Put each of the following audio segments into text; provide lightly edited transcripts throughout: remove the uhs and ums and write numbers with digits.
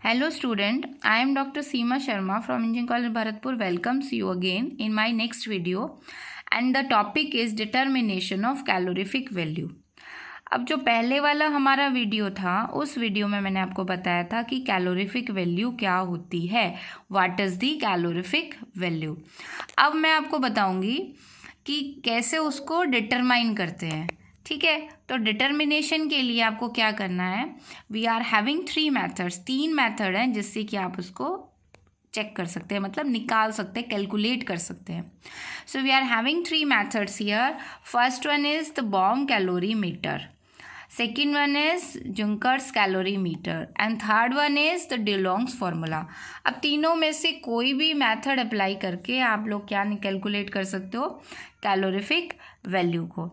Hello student, I am Dr. Seema Sharma from Engineering College Bharatpur welcomes you again in my next video and the topic is determination of calorific value. अब जो पहले वाला हमारा video था उस video में मैंने आपको बताया था कि कैलोरीफिक वैल्यू क्या होती है, what is the calorific value. अब मैं आपको बताऊंगी कि कैसे उसको डिटरमाइन करते हैं। ठीक है, तो डिटर्मिनेशन के लिए आपको क्या करना है, we are having 3 methods, 3 method हैं जिससे कि आप उसको चेक कर सकते हैं, मतलब निकाल सकते हैं, कैलकुलेट कर सकते हैं। So we are having 3 methods here. First one is the bomb calorie meter, second one is Junkers calorie meter and third one is the Dulong's formula. अब तीनों में से कोई भी मेथड अप्लाई करके आप लोग क्या कैलकुलेट कर सकते हो, कैलोरीफिक वैल्यू को।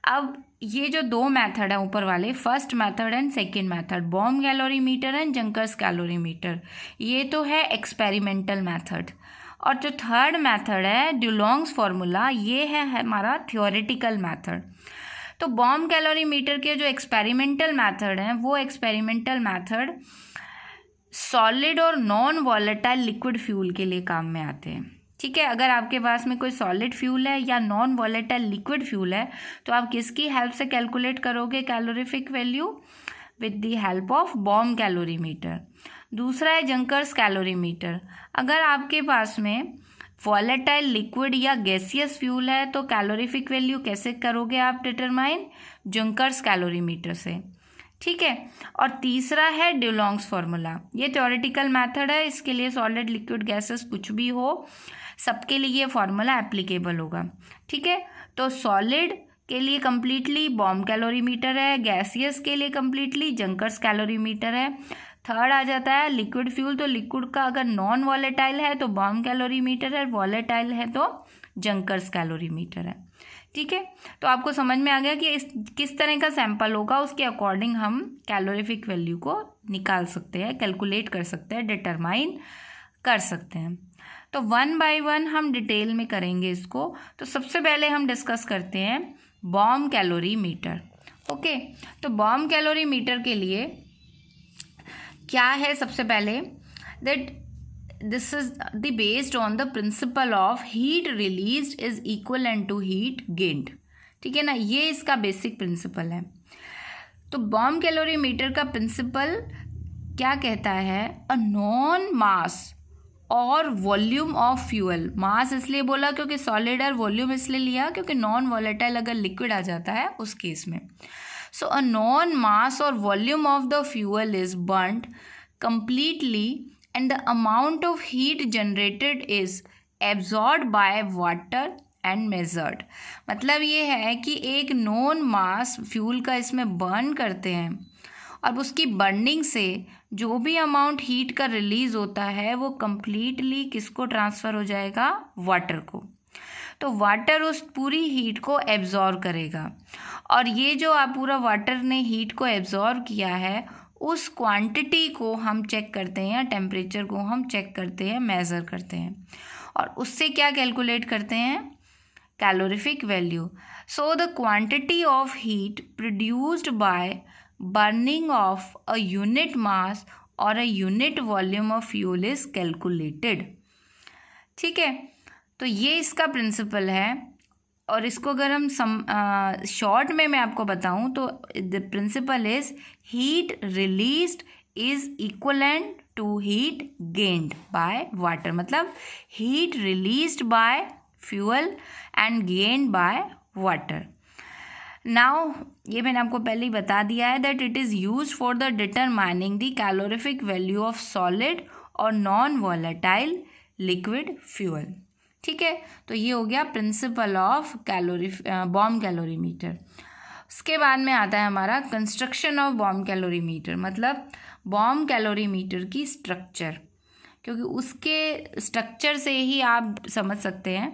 अब ये जो दो मेथड है ऊपर वाले, first method and second method, bomb calorie meter and Junkers calorie meter, ये तो है एक्सपेरिमेंटल मेथड। और जो थर्ड मेथड है डिलोंग्स फार्मूला, ये है हमारा थ्योरेटिकल मेथड। तो बॉम कैलोरी मीटर के जो एक्सपेरिमेंटल मेथड हैं वो एक्सपेरिमेंटल मेथड सॉलिड और नॉन वॉलेटाइल लिक्विड फ्यूल के लिए काम में आते हैं। ठीक है, अगर आपके पास में कोई सॉलिड फ्यूल है या नॉन वॉलेटाइल लिक्विड फ्यूल है तो आप किसकी हेल्प से कैलकुलेट करोगे calorific value, with the help of bomb calorie meter. दूसरा है जंकर्स कैलोरी मीटर। अगर आपके पास में वॉलेटाइल लिक्विड या गैसियस फ्यूल है तो कैलोरीफिक वैल्यू कैसे करोगे आप डिटरमाइन, जंकर्स कैलोरी मीटर से। ठीक है, और तीसरा है डिलोंग्स फार्मूला, ये थ्योरेटिकल मेथड है, इसके लिए सॉलिड लिक्विड गैसेस कुछ भी हो सबके लिए ये फार्मूला एप्लीकेबल होगा। ठीक है, तो सॉलिड के लिए कम्प्लीटली बॉम कैलोरी मीटर है, गैसियस के लिए कम्प्लीटली जंकर्स कैलोरी मीटर है। थर्ड आ जाता है लिक्विड फ्यूल, तो लिक्विड का अगर नॉन वॉलेटाइल है तो बॉम कैलोरी मीटर है, वॉलेटाइल है तो जंकर्स कैलोरी मीटर है। ठीक है, तो आपको समझ में आ गया कि किस तरह का सैंपल होगा, उसके अकॉर्डिंग हम कैलोरीफिक वैल्यू को निकाल सकते हैं, कैलकुलेट कर सकते हैं, डिटरमाइन कर सकते हैं। तो वन बाय वन हम डिटेल में करेंगे इसको। तो सबसे पहले हम डिस्कस करते हैं बॉम कैलोरी मीटर। ओके, तो बॉम कैलोरी मीटर के लिए क्या है, सबसे पहले that this is the based on the principle of heat released is equal to heat gained. ठीक है ना, ये इसका बेसिक प्रिंसिपल है। तो बॉम कैलोरी मीटर का प्रिंसिपल क्या कहता है, अ नॉन मास और वॉल्यूम ऑफ फ्यूल, मास इसलिए बोला क्योंकि सॉलिड, और वॉल्यूम इसलिए लिया क्योंकि नॉन वॉलेटाइल अगर लिक्विड आ जाता है उस केस में। सो अ नॉन मास और volume of the fuel is burned completely and the amount of heat generated is absorbed by water and measured। मतलब ये है कि एक नॉन मास फ्यूल का इसमें बर्न करते हैं और उसकी बर्निंग से जो भी अमाउंट हीट का रिलीज होता है वो कम्प्लीटली किसको ट्रांसफ़र हो जाएगा, वाटर को। तो वाटर उस पूरी हीट को एब्जॉर्व करेगा, और ये जो आप पूरा वाटर ने हीट को एब्जॉर्व किया है उस क्वांटिटी को हम चेक करते हैं, टेम्परेचर को हम चेक करते हैं, मेज़र करते हैं, और उससे क्या कैलकुलेट करते हैं, calorific value. So the quantity of heat produced by burning of a unit mass और a unit volume of fuel is calculated. ठीक है, तो ये इसका प्रिंसिपल है। और इसको अगर हम शॉर्ट में मैं आपको बताऊं तो the principle is heat released is equivalent to heat gained by water, मतलब heat released by fuel and gained by water. Now ये मैंने आपको पहले ही बता दिया है that it is used for the determining the calorific value of solid और नॉन वॉलेटाइल लिक्विड फ्यूल। ठीक है, तो ये हो गया principle of bomb calorie meter. उसके बाद में आता है हमारा construction of bomb calorie metre, मतलब बॉम कैलोरी मीटर की स्ट्रक्चर, क्योंकि उसके स्ट्रक्चर से ही आप समझ सकते हैं।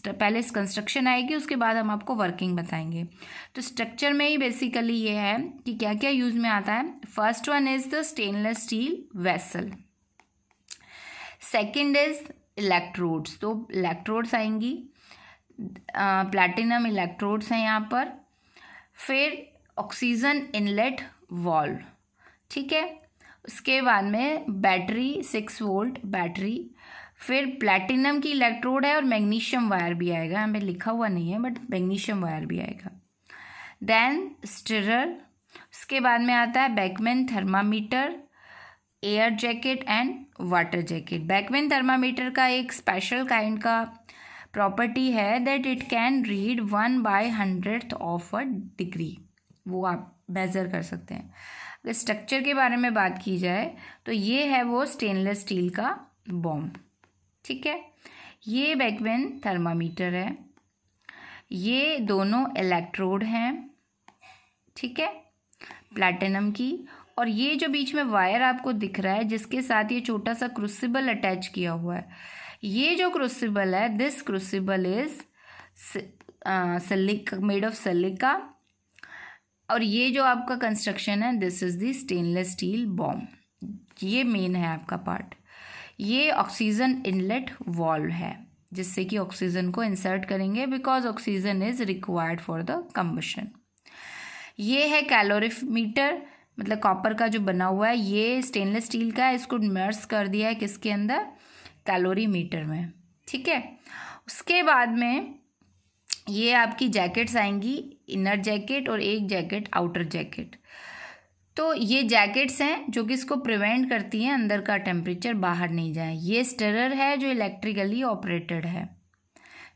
पहले कंस्ट्रक्शन आएगी, उसके बाद हम आपको वर्किंग बताएंगे। तो स्ट्रक्चर में ही बेसिकली ये है कि क्या क्या यूज में आता है। First one is the stainless steel vessel, second is electrodes, तो इलेक्ट्रोड्स आएंगी, प्लैटिनम इलेक्ट्रोड्स हैं यहाँ पर। फिर ऑक्सीजन इनलेट वाल्व, ठीक है, उसके बाद में बैटरी 6 वोल्ट बैटरी, फिर प्लैटिनम की इलेक्ट्रोड है और मैग्नीशियम वायर भी आएगा, हमें लिखा हुआ नहीं है बट मैग्नीशियम वायर भी आएगा। देन स्टिरर, उसके बाद में आता है Beckmann thermometer, air jacket and water jacket. Beckmann thermometer का एक स्पेशल काइंड का प्रॉपर्टी है that it can read 1/100th of a degree, वो आप मेज़र कर सकते हैं। अगर स्ट्रक्चर के बारे में बात की जाए तो ये है वो स्टेनलेस स्टील का बॉम्ब, ठीक है। ये बैकमैन थर्मामीटर है, ये दोनों इलेक्ट्रोड हैं, ठीक है, प्लैटिनम की। और ये जो बीच में वायर आपको दिख रहा है जिसके साथ ये छोटा सा क्रूसिबल अटैच किया हुआ है, ये जो क्रूसिबल है, this crucible is silica, made of silica. और ये जो आपका कंस्ट्रक्शन है, this is the stainless steel bomb, ये मेन है आपका पार्ट। ये ऑक्सीजन इनलेट वाल्व है जिससे कि ऑक्सीजन को इंसर्ट करेंगे because oxygen is required for the combustion. ये है कैलोरीमीटर, मतलब कॉपर का जो बना हुआ है, ये स्टेनलेस स्टील का है, इसको इमर्स कर दिया है किसके अंदर, कैलोरीमीटर में, ठीक है। उसके बाद में ये आपकी जैकेट्स आएंगी, इनर जैकेट और एक जैकेट आउटर जैकेट। तो ये जैकेट्स हैं जो कि इसको प्रिवेंट करती हैं अंदर का टेम्परेचर बाहर नहीं जाए। ये स्टिरर है जो इलेक्ट्रिकली ऑपरेटेड है,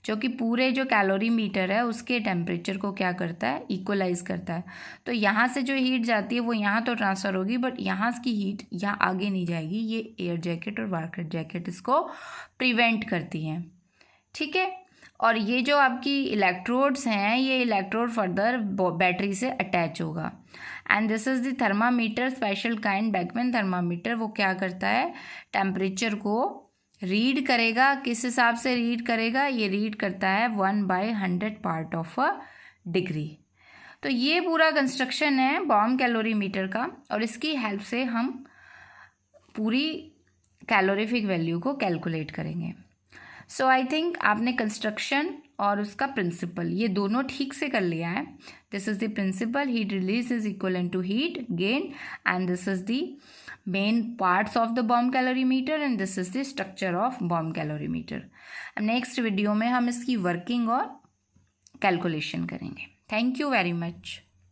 जो कि पूरे जो कैलोरीमीटर है उसके टेम्परेचर को क्या करता है, इक्वलाइज करता है। तो यहाँ से जो हीट जाती है वो यहाँ तो ट्रांसफ़र होगी बट यहाँ की हीट यहाँ आगे नहीं जाएगी। ये एयर जैकेट और वाटर जैकेट इसको प्रिवेंट करती हैं, ठीक है। और ये जो आपकी इलेक्ट्रोड्स हैं, ये इलेक्ट्रोड फर्दर बैटरी से अटैच होगा। And this is the thermometer, special kind Beckmann thermometer. वो क्या करता है, टेम्परेचर को रीड करेगा। किस हिसाब से रीड करेगा, ये रीड करता है 1/100 पार्ट ऑफ अ डिग्री। तो ये पूरा कंस्ट्रक्शन है बॉम्ब कैलोरीमीटर का, और इसकी हेल्प से हम पूरी कैलोरीफिक वैल्यू को कैलकुलेट करेंगे। सो आई थिंक आपने कंस्ट्रक्शन और उसका प्रिंसिपल ये दोनों ठीक से कर लिया है। This is the principle, heat release is equal to heat gain, and this is the main parts of the bomb calorimeter, and this is the structure of bomb calorimeter. अब नेक्स्ट वीडियो में हम इसकी working और calculation करेंगे। Thank you very much.